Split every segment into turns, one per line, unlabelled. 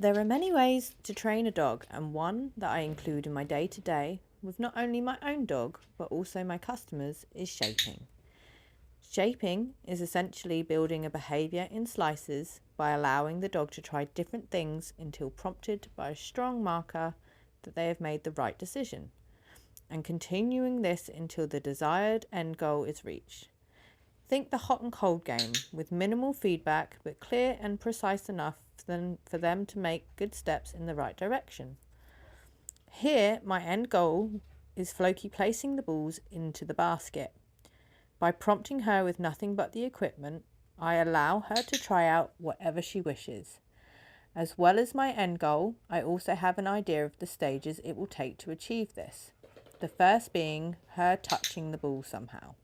There are many ways to train a dog, and one that I include in my day-to-day with not only my own dog but also my customers is shaping. Shaping is essentially building a behaviour in slices by allowing the dog to try different things until prompted by a strong marker that they have made the right decision, and continuing this until the desired end goal is reached. Think the hot and cold game, with minimal feedback but clear and precise enough for them to make good steps in the right direction. Here, my end goal is Floki placing the balls into the basket. By prompting her with nothing but the equipment, I allow her to try out whatever she wishes. As well as my end goal, I also have an idea of the stages it will take to achieve this. The first being her touching the ball somehow.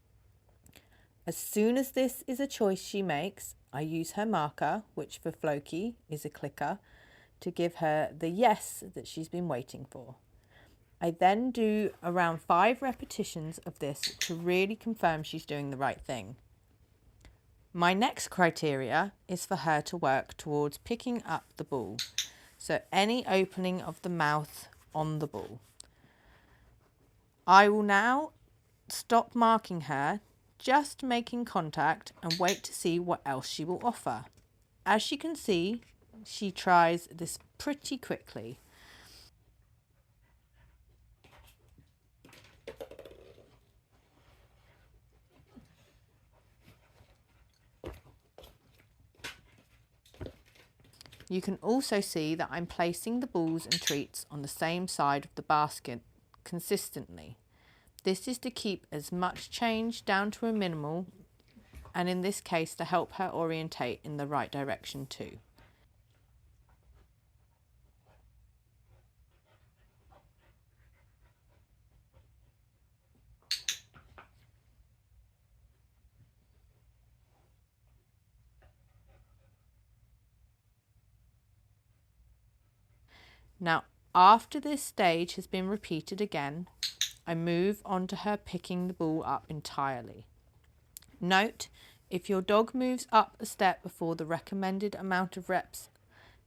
As soon as this is a choice she makes, I use her marker, which for Floki is a clicker, to give her the yes that she's been waiting for. I then do around 5 repetitions of this to really confirm she's doing the right thing. My next criteria is for her to work towards picking up the ball, so any opening of the mouth on the ball. I will now stop marking her, just making contact, and wait to see what else she will offer. As you can see, she tries this pretty quickly. You can also see that I'm placing the balls and treats on the same side of the basket consistently. This is to keep as much change down to a minimal, and in this case to help her orientate in the right direction too. Now, after this stage has been repeated again, I move on to her picking the ball up entirely. Note, if your dog moves up a step before the recommended amount of reps,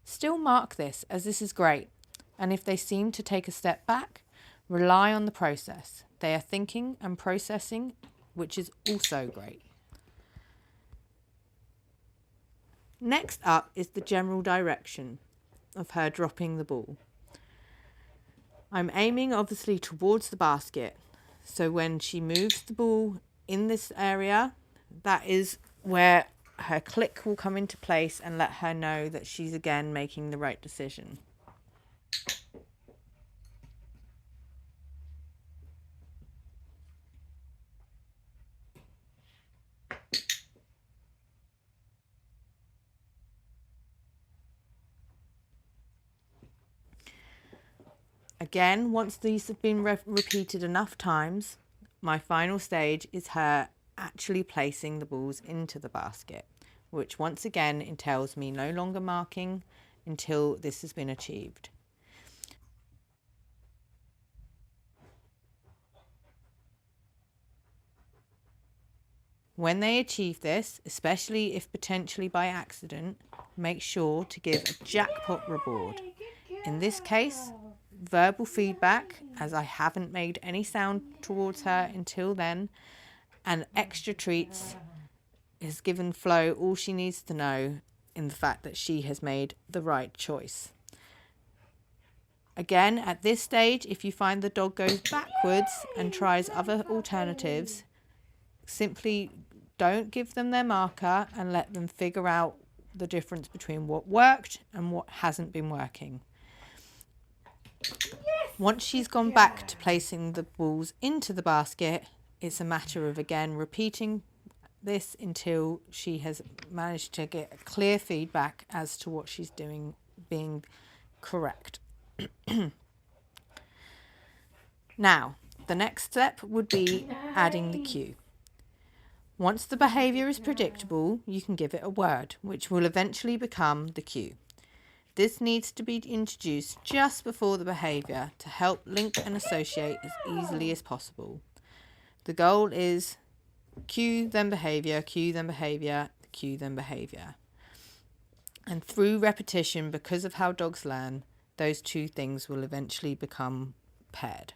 still mark this, as this is great. And if they seem to take a step back, rely on the process. They are thinking and processing, which is also great. Next up is the general direction of her dropping the ball. I'm aiming obviously towards the basket, so when she moves the ball in this area, that is where her click will come into place and let her know that she's again making the right decision. Again, once these have been repeated enough times, my final stage is her actually placing the balls into the basket, which once again entails me no longer marking until this has been achieved. When they achieve this, especially if potentially by accident, make sure to give a jackpot reward. In this case, verbal feedback, as I haven't made any sound towards her until then, and extra treats has given Flo all she needs to know in the fact that she has made the right choice. Again, at this stage, if you find the dog goes backwards and tries other alternatives, simply don't give them their marker and let them figure out the difference between what worked and what hasn't been working. Once she's gone back to placing the balls into the basket, it's a matter of again repeating this until she has managed to get clear feedback as to what she's doing being correct. Now, the next step would be adding the cue. Once the behaviour is predictable, you can give it a word, which will eventually become the cue. This needs to be introduced just before the behaviour to help link and associate as easily as possible. The goal is cue, then behaviour, cue, then behaviour, cue, then behaviour. And through repetition, because of how dogs learn, those two things will eventually become paired.